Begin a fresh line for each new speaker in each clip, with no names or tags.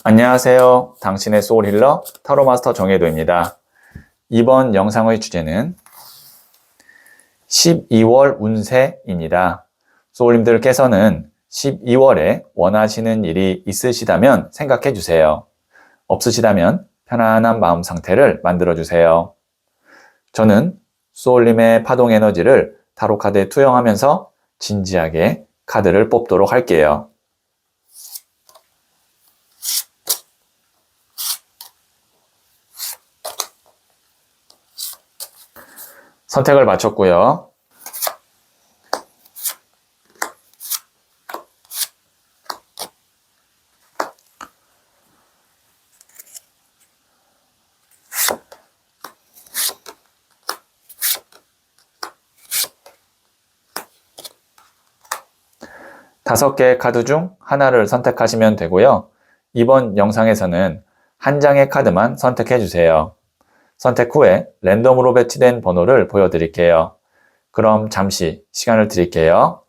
안녕하세요. 당신의 소울 힐러 타로마스터 정혜도입니다. 이번 영상의 주제는 12월 운세입니다. 소울님들께서는 12월에 원하시는 일이 있으시다면 생각해 주세요. 없으시다면 편안한 마음 상태를 만들어 주세요. 저는 소울님의 파동 에너지를 타로 카드에 투영하면서 진지하게 카드를 뽑도록 할게요. 선택을 마쳤고요. 다섯 개의 카드 중 하나를 선택하시면 되고요. 이번 영상에서는 한 장의 카드만 선택해 주세요. 선택 후에 랜덤으로 배치된 번호를 보여드릴게요. 그럼 잠시 시간을 드릴게요.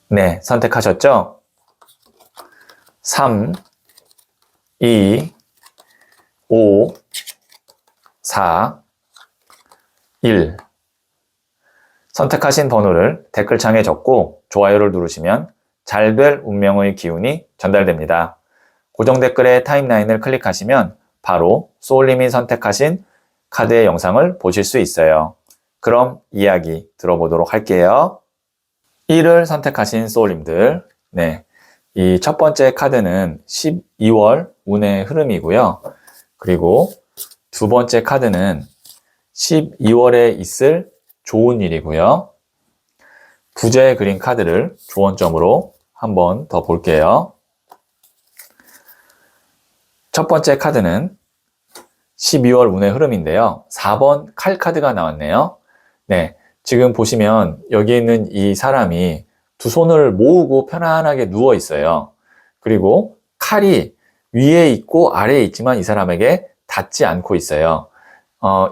네, 선택하셨죠? 3, 2, 5, 4, 1. 선택하신 번호를 댓글창에 적고 좋아요를 누르시면 잘 될 운명의 기운이 전달됩니다. 고정 댓글의 타임라인을 클릭하시면 바로 소울님이 선택하신 카드의 영상을 보실 수 있어요. 그럼 이야기 들어보도록 할게요. 1을 선택하신 소울님들, 네, 이 첫 번째 카드는 12월 운의 흐름이고요. 그리고 두 번째 카드는 12월에 있을 좋은 일이고요. 부자의 그린 카드를 조언점으로 한번 더 볼게요. 첫 번째 카드는 12월 운의 흐름인데요. 4번 칼 카드가 나왔네요. 네, 지금 보시면 여기 있는 이 사람이 두 손을 모으고 편안하게 누워 있어요. 그리고 칼이 위에 있고 아래에 있지만 이 사람에게 닿지 않고 있어요.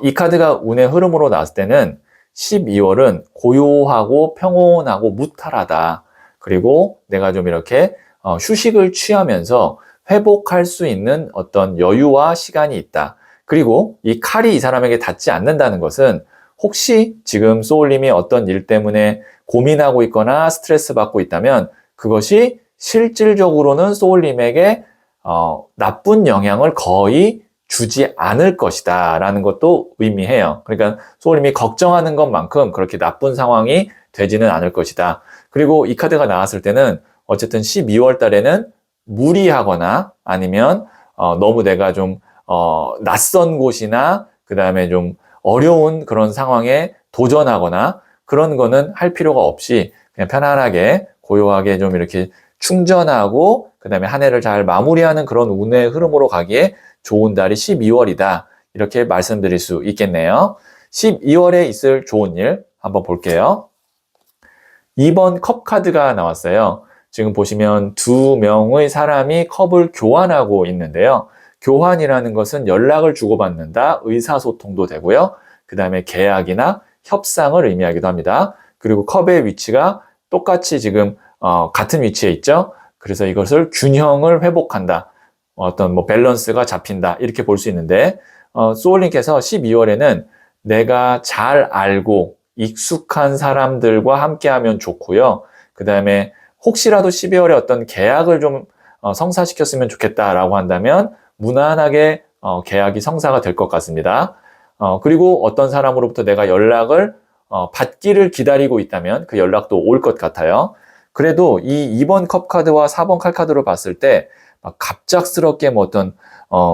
이 카드가 운의 흐름으로 나왔을 때는 12월은 고요하고 평온하고 무탈하다. 그리고 내가 좀 이렇게 휴식을 취하면서 회복할 수 있는 어떤 여유와 시간이 있다. 그리고 이 칼이 이 사람에게 닿지 않는다는 것은 혹시 지금 소울님이 어떤 일 때문에 고민하고 있거나 스트레스 받고 있다면 그것이 실질적으로는 소울님에게 나쁜 영향을 거의 주지 않을 것이다 라는 것도 의미해요. 그러니까 소울님이 걱정하는 것만큼 그렇게 나쁜 상황이 되지는 않을 것이다. 그리고 이 카드가 나왔을 때는 어쨌든 12월 달에는 무리하거나 아니면 너무 내가 좀 낯선 곳이나 그 다음에 좀 어려운 그런 상황에 도전하거나 그런 거는 할 필요가 없이 그냥 편안하게 고요하게 좀 이렇게 충전하고 그 다음에 한 해를 잘 마무리하는 그런 운의 흐름으로 가기에 좋은 달이 12월이다. 이렇게 말씀드릴 수 있겠네요. 12월에 있을 좋은 일 한번 볼게요. 2번 컵 카드가 나왔어요. 지금 보시면 두 명의 사람이 컵을 교환하고 있는데요. 교환이라는 것은 연락을 주고받는다, 의사소통도 되고요. 그 다음에 계약이나 협상을 의미하기도 합니다. 그리고 컵의 위치가 똑같이 지금 같은 위치에 있죠. 그래서 이것을 균형을 회복한다. 어떤 뭐 밸런스가 잡힌다. 이렇게 볼 수 있는데 소울님께서 12월에는 내가 잘 알고 익숙한 사람들과 함께하면 좋고요. 그 다음에 혹시라도 12월에 어떤 계약을 좀 성사시켰으면 좋겠다라고 한다면 무난하게 계약이 성사가 될 것 같습니다. 그리고 어떤 사람으로부터 내가 연락을 받기를 기다리고 있다면 그 연락도 올 것 같아요. 그래도 이 2번 컵 카드와 4번 칼 카드로 봤을 때 막 갑작스럽게 뭐 어떤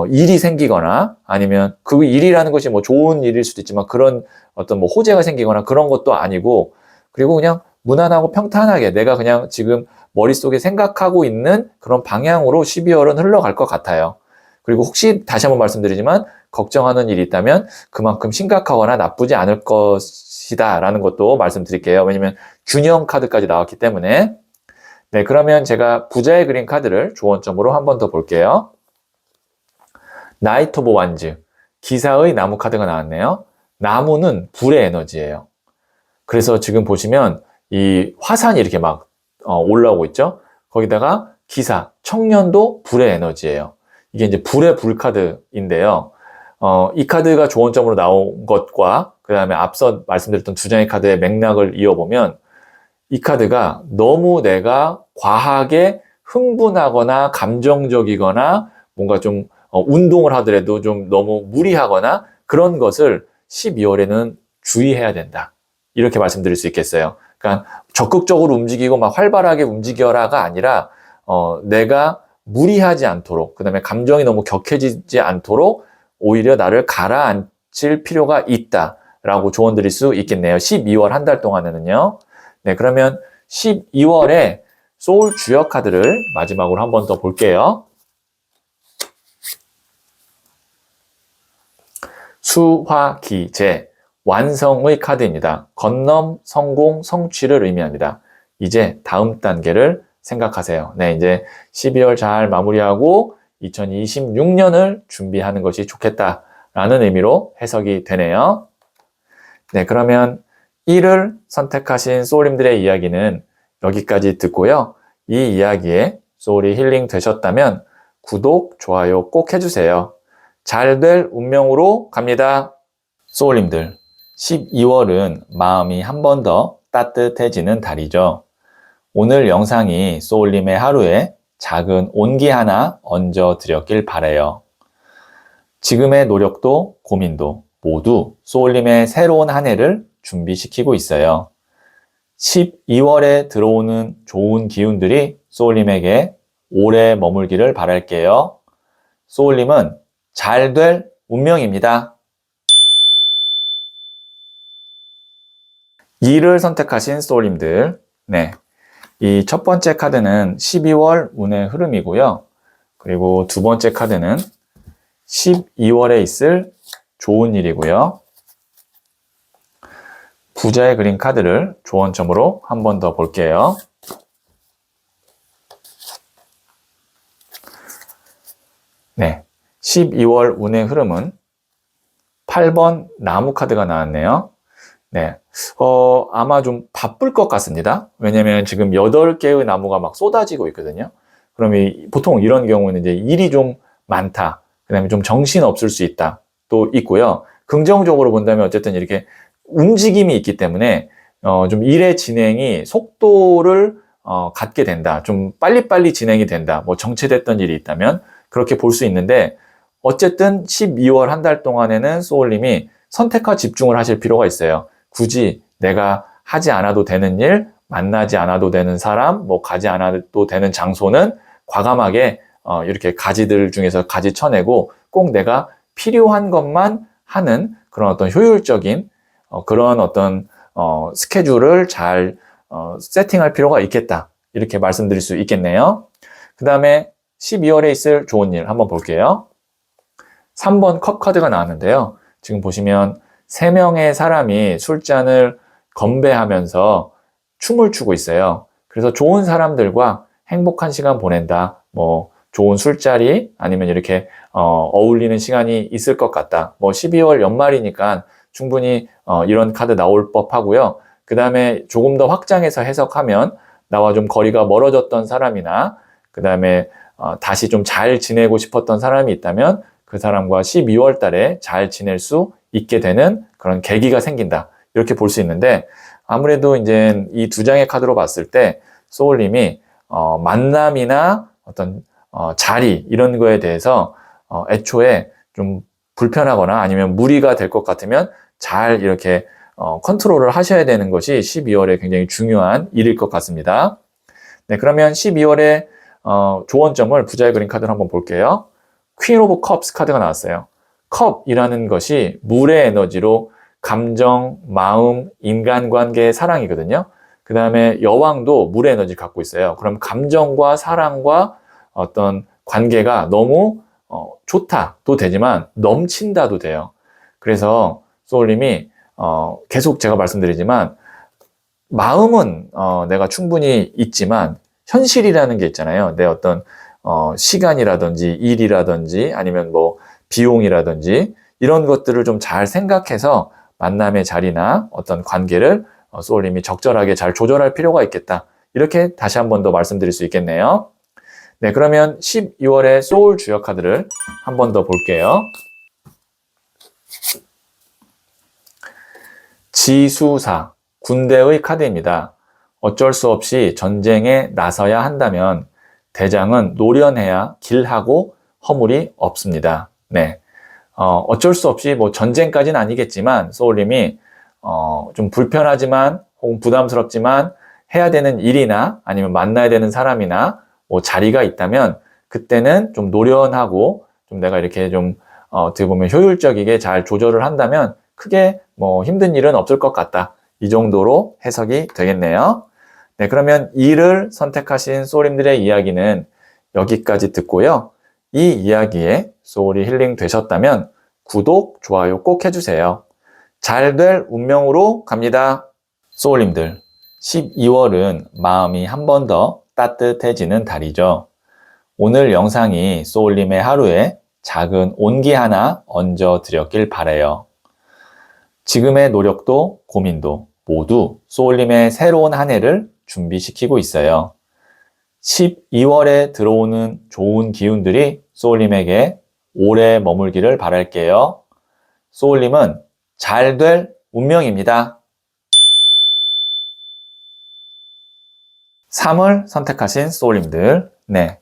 일이 생기거나 아니면 그 일이라는 것이 뭐 좋은 일일 수도 있지만 그런 어떤 뭐 호재가 생기거나 그런 것도 아니고 그리고 그냥 무난하고 평탄하게 내가 그냥 지금 머릿속에 생각하고 있는 그런 방향으로 12월은 흘러갈 것 같아요. 그리고 혹시 다시 한번 말씀드리지만 걱정하는 일이 있다면 그만큼 심각하거나 나쁘지 않을 것이다 라는 것도 말씀드릴게요. 왜냐면 균형 카드까지 나왔기 때문에. 네, 그러면 제가 부자의 그림 카드를 조언점으로 한 번 더 볼게요. 나이트 오브 완즈, 기사의 나무 카드가 나왔네요. 나무는 불의 에너지예요. 그래서 지금 보시면 이 화산이 이렇게 막 올라오고 있죠. 거기다가 기사, 청년도 불의 에너지예요. 이게 이제 불의 불 카드인데요. 이 카드가 조언점으로 나온 것과 그 다음에 앞서 말씀드렸던 두 장의 카드의 맥락을 이어보면 이 카드가 너무 내가 과하게 흥분하거나 감정적이거나 뭔가 좀 운동을 하더라도 좀 너무 무리하거나 그런 것을 12월에는 주의해야 된다. 이렇게 말씀드릴 수 있겠어요. 그러니까 적극적으로 움직이고 막 활발하게 움직여라가 아니라 내가 무리하지 않도록, 그 다음에 감정이 너무 격해지지 않도록 오히려 나를 가라앉힐 필요가 있다라고 조언 드릴 수 있겠네요. 12월 한 달 동안에는요. 네, 그러면 12월에 소울 주역 카드를 마지막으로 한 번 더 볼게요. 수화기재, 완성의 카드입니다. 건넘, 성공, 성취를 의미합니다. 이제 다음 단계를 생각하세요. 네, 이제 12월 잘 마무리하고 2026년을 준비하는 것이 좋겠다라는 의미로 해석이 되네요. 네, 그러면 1을 선택하신 소울님들의 이야기는 여기까지 듣고요. 이 이야기에 소울이 힐링 되셨다면 구독, 좋아요 꼭 해주세요. 잘 될 운명으로 갑니다. 소울님들, 12월은 마음이 한 번 더 따뜻해지는 달이죠. 오늘 영상이 소울님의 하루에 작은 온기 하나 얹어 드렸길 바라요. 지금의 노력도 고민도 모두 소울님의 새로운 한 해를 준비시키고 있어요. 12월에 들어오는 좋은 기운들이 소울님에게 오래 머물기를 바랄게요. 소울님은 잘 될 운명입니다. 2를 선택하신 소울님들, 네, 이 첫 번째 카드는 12월 운의 흐름이고요. 그리고 두 번째 카드는 12월에 있을 좋은 일이고요. 부자의 그린 카드를 조언점으로 한 번 더 볼게요. 네, 12월 운의 흐름은 8번 나무 카드가 나왔네요. 네, 아마 좀 바쁠 것 같습니다. 왜냐면 지금 8개의 나무가 막 쏟아지고 있거든요. 그러면 보통 이런 경우는 이제 일이 좀 많다. 그 다음에 좀 정신 없을 수 있다. 또 있고요. 긍정적으로 본다면 어쨌든 이렇게 움직임이 있기 때문에 좀 일의 진행이 속도를 갖게 된다. 좀 빨리빨리 진행이 된다. 뭐 정체됐던 일이 있다면 그렇게 볼 수 있는데 어쨌든 12월 한 달 동안에는 소울님이 선택과 집중을 하실 필요가 있어요. 굳이 내가 하지 않아도 되는 일, 만나지 않아도 되는 사람, 뭐 가지 않아도 되는 장소는 과감하게 이렇게 가지들 중에서 가지 쳐내고 꼭 내가 필요한 것만 하는 그런 어떤 효율적인 그런 어떤 스케줄을 잘 세팅할 필요가 있겠다. 이렇게 말씀드릴 수 있겠네요. 그 다음에 12월에 있을 좋은 일 한번 볼게요. 3번 컵 카드가 나왔는데요. 지금 보시면 3명의 사람이 술잔을 건배하면서 춤을 추고 있어요. 그래서 좋은 사람들과 행복한 시간 보낸다. 뭐 좋은 술자리 아니면 이렇게 어울리는 시간이 있을 것 같다. 뭐 12월 연말이니까 충분히 이런 카드 나올 법하고요. 그 다음에 조금 더 확장해서 해석하면 나와 좀 거리가 멀어졌던 사람이나 그 다음에 다시 좀 잘 지내고 싶었던 사람이 있다면 그 사람과 12월 달에 잘 지낼 수 있게 되는 그런 계기가 생긴다. 이렇게 볼 수 있는데 아무래도 이제 이 두 장의 카드로 봤을 때 소울님이 만남이나 어떤 자리 이런 거에 대해서 애초에 좀 불편하거나 아니면 무리가 될 것 같으면 잘 이렇게 컨트롤을 하셔야 되는 것이 12월에 굉장히 중요한 일일 것 같습니다. 네, 그러면 12월에 조언점을 부자의 그린 카드를 한번 볼게요. 퀸 오브 컵스 카드가 나왔어요. 컵이라는 것이 물의 에너지로 감정, 마음, 인간관계의 사랑이거든요. 그 다음에 여왕도 물의 에너지를 갖고 있어요. 그럼 감정과 사랑과 어떤 관계가 너무 좋다도 되지만 넘친다도 돼요. 그래서 소울님이 계속 제가 말씀드리지만 마음은 내가 충분히 있지만 현실이라는 게 있잖아요. 내 어떤 시간이라든지 일이라든지 아니면 뭐 비용이라든지 이런 것들을 좀 잘 생각해서 만남의 자리나 어떤 관계를 소울님이 적절하게 잘 조절할 필요가 있겠다. 이렇게 다시 한 번 더 말씀드릴 수 있겠네요. 네, 그러면 12월의 소울 주역 카드를 한 번 더 볼게요. 지수사, 군대의 카드입니다. 어쩔 수 없이 전쟁에 나서야 한다면 대장은 노련해야 길하고 허물이 없습니다. 네. 어쩔 수 없이 뭐 전쟁까지는 아니겠지만 소울님이 좀 불편하지만 혹은 부담스럽지만 해야 되는 일이나 아니면 만나야 되는 사람이나 뭐 자리가 있다면 그때는 좀 노련하고 좀 내가 이렇게 좀 어떻게 보면 효율적이게 잘 조절을 한다면 크게 뭐 힘든 일은 없을 것 같다. 이 정도로 해석이 되겠네요. 네, 그러면 이를 선택하신 소울님들의 이야기는 여기까지 듣고요. 이 이야기에 소울이 힐링 되셨다면 구독, 좋아요 꼭 해주세요. 잘 될 운명으로 갑니다. 소울님들, 12월은 마음이 한 번 더 따뜻해지는 달이죠. 오늘 영상이 소울님의 하루에 작은 온기 하나 얹어 드렸길 바라요. 지금의 노력도 고민도 모두 소울님의 새로운 한 해를 준비시키고 있어요. 12월에 들어오는 좋은 기운들이 소울님에게 오래 머물기를 바랄게요. 소울님은 잘 될 운명입니다. 3을 선택하신 소울님들, 네,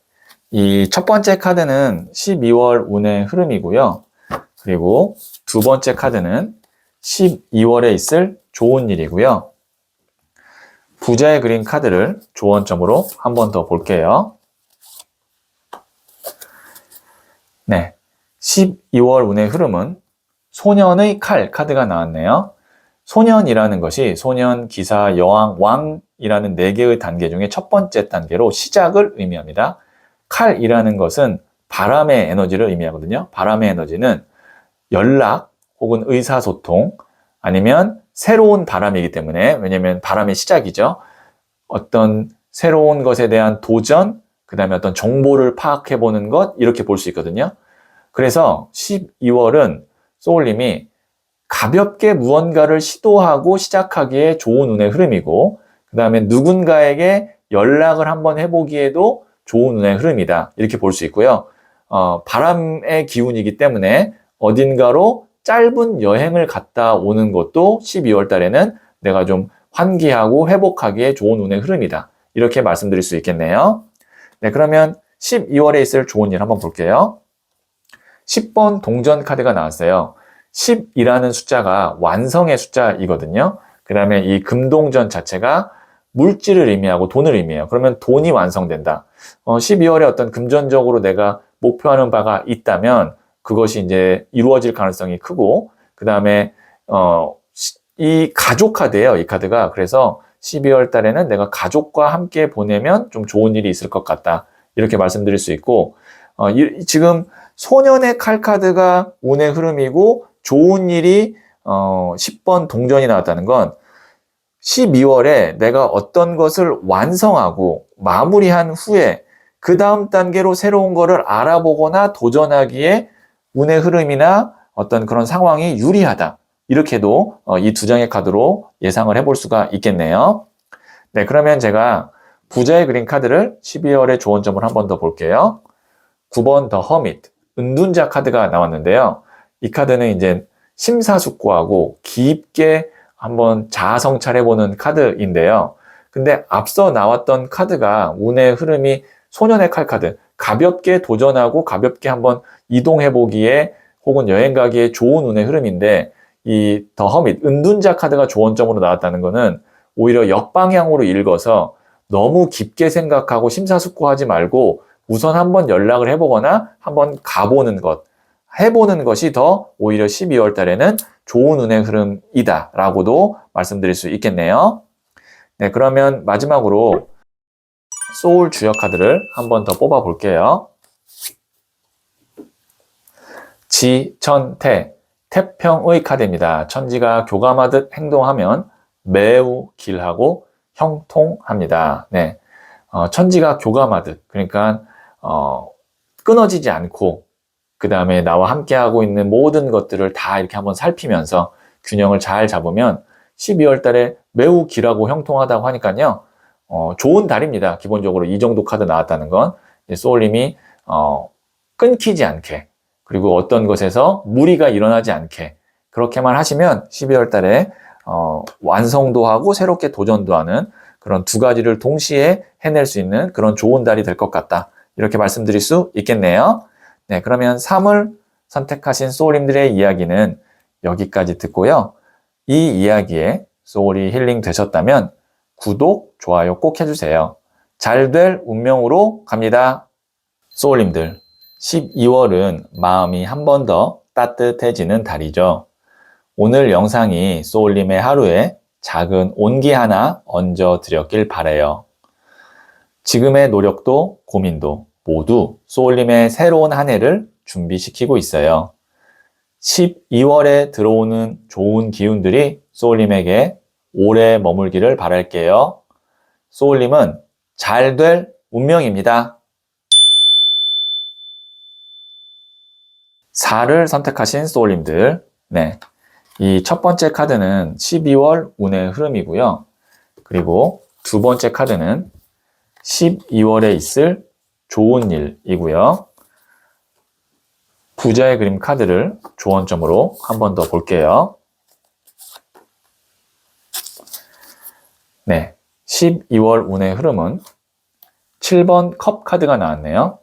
이 첫 번째 카드는 12월 운의 흐름이고요. 그리고 두 번째 카드는 12월에 있을 좋은 일이고요. 부자의 그린 카드를 조언점으로 한 번 더 볼게요. 네, 12월 운의 흐름은 소년의 칼 카드가 나왔네요. 소년이라는 것이 소년, 기사, 여왕, 왕이라는 4개의 단계 중에 첫 번째 단계로 시작을 의미합니다. 칼이라는 것은 바람의 에너지를 의미하거든요. 바람의 에너지는 연락 혹은 의사소통 아니면 새로운 바람이기 때문에, 왜냐하면 바람의 시작이죠. 어떤 새로운 것에 대한 도전, 그 다음에 어떤 정보를 파악해보는 것, 이렇게 볼 수 있거든요. 그래서 12월은 소울님이 가볍게 무언가를 시도하고 시작하기에 좋은 운의 흐름이고, 그 다음에 누군가에게 연락을 한번 해보기에도 좋은 운의 흐름이다. 이렇게 볼 수 있고요. 바람의 기운이기 때문에 어딘가로 짧은 여행을 갔다 오는 것도 12월 달에는 내가 좀 환기하고 회복하기에 좋은 운의 흐름이다. 이렇게 말씀드릴 수 있겠네요. 네, 그러면 12월에 있을 좋은 일 한번 볼게요. 10번 동전 카드가 나왔어요. 10이라는 숫자가 완성의 숫자이거든요. 그 다음에 이 금동전 자체가 물질을 의미하고 돈을 의미해요. 그러면 돈이 완성된다. 12월에 어떤 금전적으로 내가 목표하는 바가 있다면 그것이 이제 이루어질 가능성이 크고, 그 다음에 이 가족 카드예요. 이 카드가. 그래서 12월 달에는 내가 가족과 함께 보내면 좀 좋은 일이 있을 것 같다. 이렇게 말씀드릴 수 있고, 지금 소년의 칼 카드가 운의 흐름이고 좋은 일이 10번 동전이 나왔다는 건 12월에 내가 어떤 것을 완성하고 마무리한 후에 그 다음 단계로 새로운 거를 알아보거나 도전하기에 운의 흐름이나 어떤 그런 상황이 유리하다. 이렇게도 이 두 장의 카드로 예상을 해볼 수가 있겠네요. 네, 그러면 제가 부자의 그린 카드를 12월의 조언점을 한 번 더 볼게요. 9번 더 허밋, 은둔자 카드가 나왔는데요. 이 카드는 이제 심사숙고하고 깊게 한번 자아성찰해보는 카드인데요. 근데 앞서 나왔던 카드가 운의 흐름이 소년의 칼 카드, 가볍게 도전하고 가볍게 한번 이동해보기에 혹은 여행 가기에 좋은 운의 흐름인데, 이 더 허밋, 은둔자 카드가 조언점으로 나왔다는 것은 오히려 역방향으로 읽어서 너무 깊게 생각하고 심사숙고하지 말고 우선 한번 연락을 해보거나 한번 가보는 것, 해보는 것이 더 오히려 12월 달에는 좋은 운의 흐름이다 라고도 말씀드릴 수 있겠네요. 네, 그러면 마지막으로 소울 주역 카드를 한 번 더 뽑아 볼게요. 지천태, 태평의 카드입니다. 천지가 교감하듯 행동하면 매우 길하고 형통합니다. 네, 천지가 교감하듯, 그러니까 끊어지지 않고 그 다음에 나와 함께 하고 있는 모든 것들을 다 이렇게 한번 살피면서 균형을 잘 잡으면 12월 달에 매우 길하고 형통하다고 하니까요. 좋은 달입니다. 기본적으로 이 정도 카드 나왔다는 건 소울님이 끊기지 않게, 그리고 어떤 것에서 무리가 일어나지 않게 그렇게만 하시면 12월 달에 완성도 하고 새롭게 도전도 하는 그런 두 가지를 동시에 해낼 수 있는 그런 좋은 달이 될 것 같다. 이렇게 말씀드릴 수 있겠네요. 네, 그러면 3을 선택하신 소울님들의 이야기는 여기까지 듣고요. 이 이야기에 소울이 힐링 되셨다면 구독, 좋아요 꼭 해주세요. 잘 될 운명으로 갑니다. 소울님들, 12월은 마음이 한 번 더 따뜻해지는 달이죠. 오늘 영상이 소울님의 하루에 작은 온기 하나 얹어 드렸길 바라요. 지금의 노력도 고민도 모두 소울님의 새로운 한 해를 준비시키고 있어요. 12월에 들어오는 좋은 기운들이 소울님에게 오래 머물기를 바랄게요. 소울님은 잘 될 운명입니다. 4를 선택하신 소울님들, 네, 이 첫 번째 카드는 12월 운의 흐름이고요. 그리고 두 번째 카드는 12월에 있을 좋은 일이고요. 부자의 그림 카드를 조언점으로 한 번 더 볼게요. 네, 12월 운의 흐름은 7번 컵 카드가 나왔네요.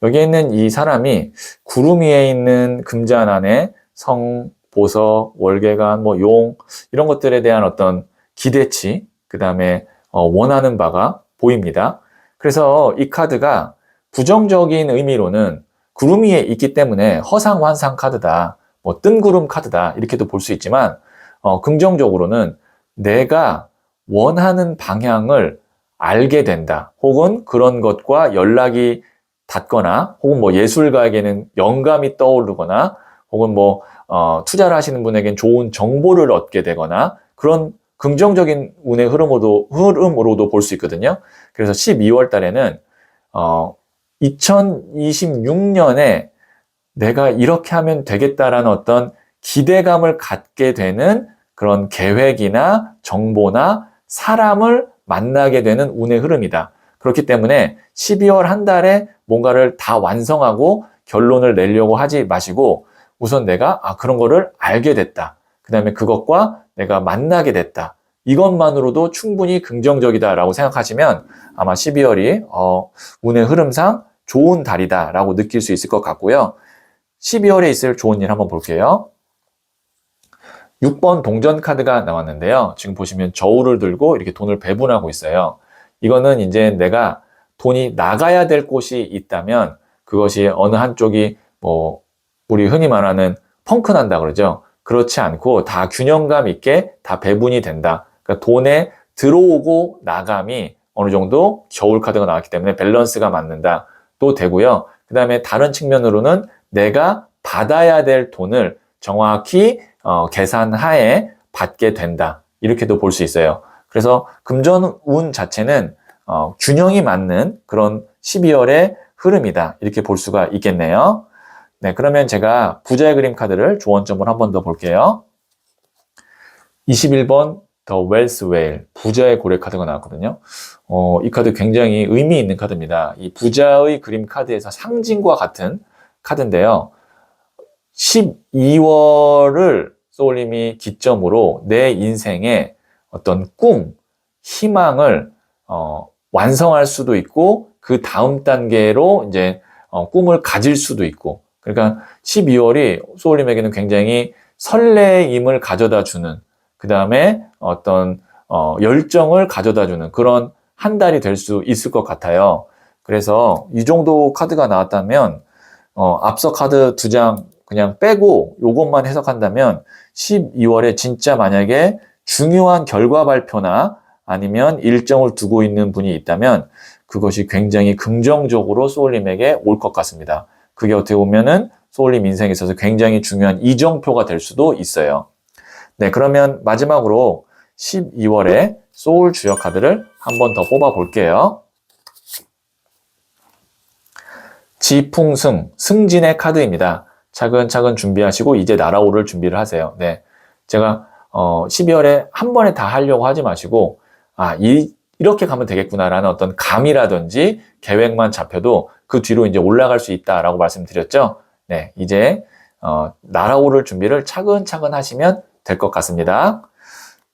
여기에 있는 이 사람이 구름 위에 있는 금잔 안에 성, 보석, 월계관, 용 이런 것들에 대한 어떤 기대치, 그 다음에 원하는 바가 보입니다. 그래서 이 카드가 부정적인 의미로는 구름 위에 있기 때문에 허상환상 카드다, 뜬구름 카드다 이렇게도 볼 수 있지만 긍정적으로는 내가 원하는 방향을 알게 된다, 혹은 그런 것과 연락이 닿거나, 혹은 예술가에게는 영감이 떠오르거나, 혹은 투자를 하시는 분에겐 좋은 정보를 얻게 되거나, 그런 긍정적인 운의 흐름으로도 볼 수 있거든요. 그래서 12월 달에는 2026년에 내가 이렇게 하면 되겠다라는 어떤 기대감을 갖게 되는 그런 계획이나 정보나 사람을 만나게 되는 운의 흐름이다. 그렇기 때문에 12월 한 달에 뭔가를 다 완성하고 결론을 내려고 하지 마시고, 우선 내가 그런 거를 알게 됐다, 그 다음에 그것과 내가 만나게 됐다, 이것만으로도 충분히 긍정적이다라고 생각하시면 아마 12월이 운의 흐름상 좋은 달이다 라고 느낄 수 있을 것 같고요. 12월에 있을 좋은 일 한번 볼게요. 6번 동전 카드가 나왔는데요. 지금 보시면 저울을 들고 이렇게 돈을 배분하고 있어요. 이거는 이제 내가 돈이 나가야 될 곳이 있다면 그것이 어느 한쪽이 우리 흔히 말하는 펑크 난다 그러죠. 그렇지 않고 다 균형감 있게 다 배분이 된다. 그러니까 돈에 들어오고 나감이 어느 정도 저울 카드가 나왔기 때문에 밸런스가 맞는다 또 되고요. 그 다음에 다른 측면으로는 내가 받아야 될 돈을 정확히 계산하에 받게 된다, 이렇게도 볼 수 있어요. 그래서 금전운 자체는 균형이 맞는 그런 12월의 흐름이다, 이렇게 볼 수가 있겠네요. 네, 그러면 제가 부자의 그림 카드를 조언점을 한 번 더 볼게요. 21번 The Wealth Whale, 부자의 고래 카드가 나왔거든요. 이 카드 굉장히 의미 있는 카드입니다. 이 부자의 그림 카드에서 상징과 같은 카드인데요. 12월을 소울님이 기점으로 내 인생의 어떤 꿈, 희망을 완성할 수도 있고, 그 다음 단계로 이제 꿈을 가질 수도 있고, 그러니까 12월이 소울님에게는 굉장히 설레임을 가져다 주는, 그 다음에 어떤 열정을 가져다 주는 그런 한 달이 될 수 있을 것 같아요. 그래서 이 정도 카드가 나왔다면 앞서 카드 2장 그냥 빼고 요것만 해석한다면 12월에 진짜 만약에 중요한 결과 발표나 아니면 일정을 두고 있는 분이 있다면 그것이 굉장히 긍정적으로 소울님에게 올 것 같습니다. 그게 어떻게 보면은 소울님 인생에 있어서 굉장히 중요한 이정표가 될 수도 있어요. 네, 그러면 마지막으로 12월에 소울 주역 카드를 한 번 더 뽑아 볼게요. 지풍승, 승진의 카드입니다. 차근차근 준비하시고 이제 날아오를 준비를 하세요. 네, 제가 12월에 한 번에 다 하려고 하지 마시고 이렇게 가면 되겠구나라는 어떤 감이라든지 계획만 잡혀도 그 뒤로 이제 올라갈 수 있다라고 말씀드렸죠. 네, 이제 날아오를 준비를 차근차근 하시면 될 것 같습니다.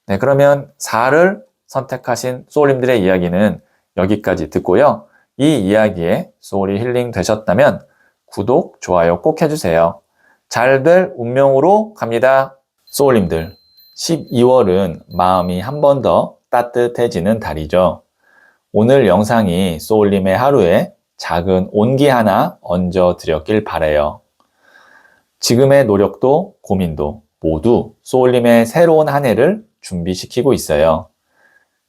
네, 그러면 4를 선택하신 소울님들의 이야기는 여기까지 듣고요. 이 이야기에 소울이 힐링 되셨다면 구독, 좋아요 꼭 해주세요. 잘 될 운명으로 갑니다. 소울님들, 12월은 마음이 한 번 더 따뜻해지는 달이죠. 오늘 영상이 소울님의 하루에 작은 온기 하나 얹어 드렸길 바라요. 지금의 노력도 고민도 모두 소울님의 새로운 한 해를 준비시키고 있어요.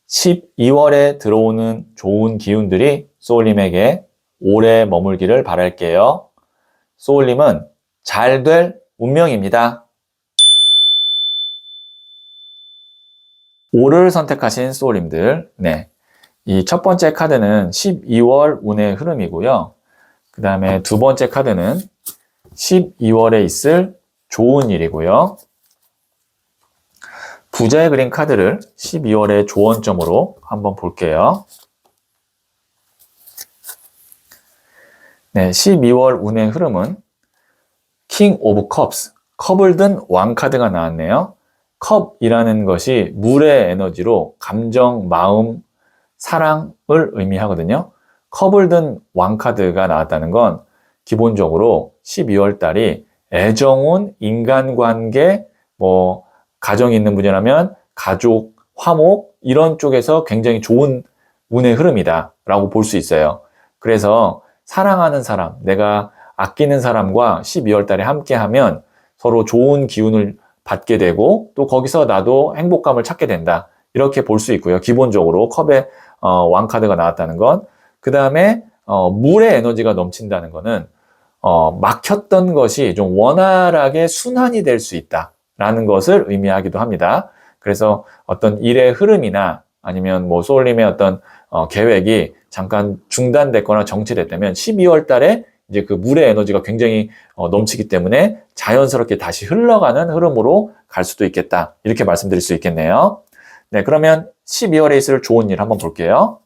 12월에 들어오는 좋은 기운들이 소울님에게 오래 머물기를 바랄게요. 소울님은 잘 될 운명입니다. 5를 선택하신 소울님들, 네, 이 첫 번째 카드는 12월 운의 흐름이고요. 그 다음에 두 번째 카드는 12월에 있을 좋은 일이고요. 부자의 그린 카드를 12월의 조언점으로 한번 볼게요. 네, 12월 운의 흐름은 킹 오브 컵스, 컵을 든 왕 카드가 나왔네요. 컵이라는 것이 물의 에너지로 감정, 마음, 사랑을 의미하거든요. 컵을 든 왕 카드가 나왔다는 건 기본적으로 12월 달이 애정운, 인간관계, 가정이 있는 분이라면 가족, 화목 이런 쪽에서 굉장히 좋은 운의 흐름이다 라고 볼 수 있어요. 그래서 사랑하는 사람, 내가 아끼는 사람과 12월 달에 함께하면 서로 좋은 기운을 받게 되고 또 거기서 나도 행복감을 찾게 된다. 이렇게 볼 수 있고요. 기본적으로 컵에 왕카드가 나왔다는 건. 그 다음에 물의 에너지가 넘친다는 거는 막혔던 것이 좀 원활하게 순환이 될 수 있다라는 것을 의미하기도 합니다. 그래서 어떤 일의 흐름이나 아니면 소울님의 어떤 계획이 잠깐 중단됐거나 정체됐다면 12월 달에 이제 그 물의 에너지가 굉장히 넘치기 때문에 자연스럽게 다시 흘러가는 흐름으로 갈 수도 있겠다. 이렇게 말씀드릴 수 있겠네요. 네, 그러면 12월에 있을 좋은 일 한번 볼게요.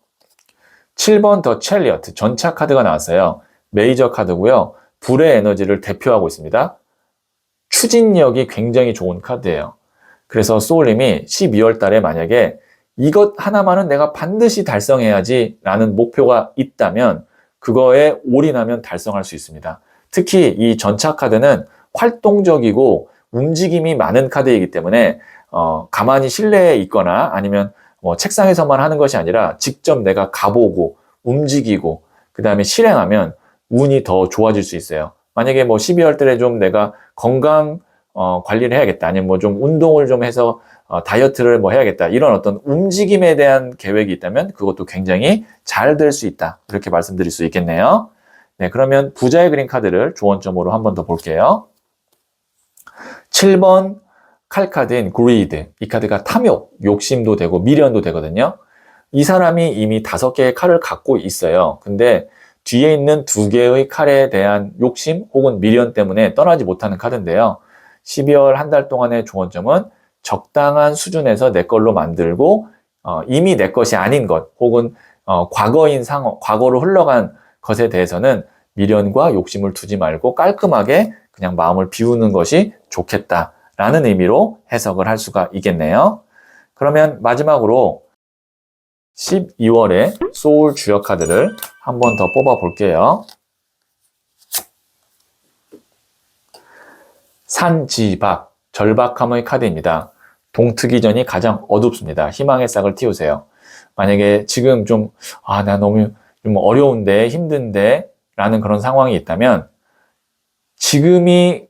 7번 더 첼리어트, 전차 카드가 나왔어요. 메이저 카드고요. 불의 에너지를 대표하고 있습니다. 추진력이 굉장히 좋은 카드예요. 그래서 소울님이 12월 달에 만약에 이것 하나만은 내가 반드시 달성해야지 라는 목표가 있다면 그거에 올인하면 달성할 수 있습니다. 특히 이 전차 카드는 활동적이고 움직임이 많은 카드이기 때문에 가만히 실내에 있거나 아니면 책상에서만 하는 것이 아니라 직접 내가 가보고 움직이고 그 다음에 실행하면 운이 더 좋아질 수 있어요. 만약에 12월 달에 좀 내가 건강 관리를 해야겠다 아니면 좀 운동을 좀 해서 다이어트를 해야겠다 이런 어떤 움직임에 대한 계획이 있다면 그것도 굉장히 잘 될 수 있다 이렇게 말씀드릴 수 있겠네요. 네, 그러면 부자의 그린 카드를 조언점으로 한 번 더 볼게요. 7번 칼카드인 greed, 이 카드가 탐욕, 욕심도 되고 미련도 되거든요. 이 사람이 이미 5개의 칼을 갖고 있어요. 근데 뒤에 있는 2개의 칼에 대한 욕심 혹은 미련 때문에 떠나지 못하는 카드인데요. 12월 한 달 동안의 조언점은 적당한 수준에서 내 걸로 만들고 이미 내 것이 아닌 것 혹은 과거인 상황, 과거로 흘러간 것에 대해서는 미련과 욕심을 두지 말고 깔끔하게 그냥 마음을 비우는 것이 좋겠다라는 의미로 해석을 할 수가 있겠네요. 그러면 마지막으로 12월의 소울 주역 카드를 한 번 더 뽑아 볼게요. 산지박, 절박함의 카드입니다. 동트기 전이 가장 어둡습니다. 희망의 싹을 틔우세요. 만약에 지금 나 너무 좀 어려운데, 힘든데, 라는 그런 상황이 있다면, 지금이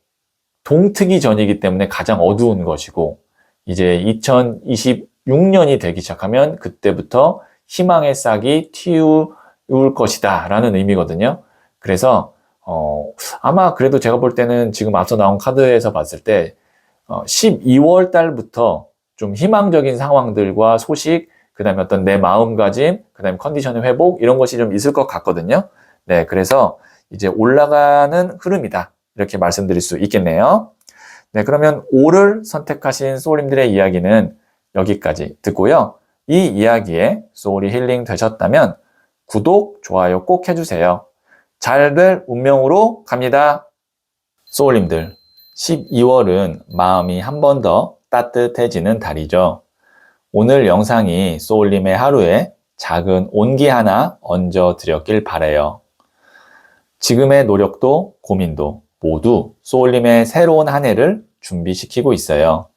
동트기 전이기 때문에 가장 어두운 것이고, 이제 2026년이 되기 시작하면 그때부터 희망의 싹이 틔울 것이다. 라는 의미거든요. 그래서, 아마 그래도 제가 볼 때는 지금 앞서 나온 카드에서 봤을 때 12월 달부터 좀 희망적인 상황들과 소식, 그 다음에 어떤 내 마음가짐, 그 다음에 컨디션의 회복 이런 것이 좀 있을 것 같거든요. 네, 그래서 이제 올라가는 흐름이다. 이렇게 말씀드릴 수 있겠네요. 네, 그러면 5를 선택하신 소울님들의 이야기는 여기까지 듣고요. 이 이야기에 소울이 힐링 되셨다면 구독, 좋아요 꼭 해주세요. 잘 될 운명으로 갑니다. 소울님들, 12월은 마음이 한 번 더 따뜻해지는 달이죠. 오늘 영상이 소울님의 하루에 작은 온기 하나 얹어 드렸길 바라요. 지금의 노력도 고민도 모두 소울님의 새로운 한 해를 준비시키고 있어요.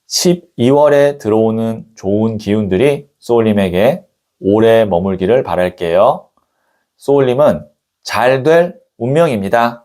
12월에 들어오는 좋은 기운들이 소울님에게 오래 머물기를 바랄게요. 소울님은 잘 될 운명입니다.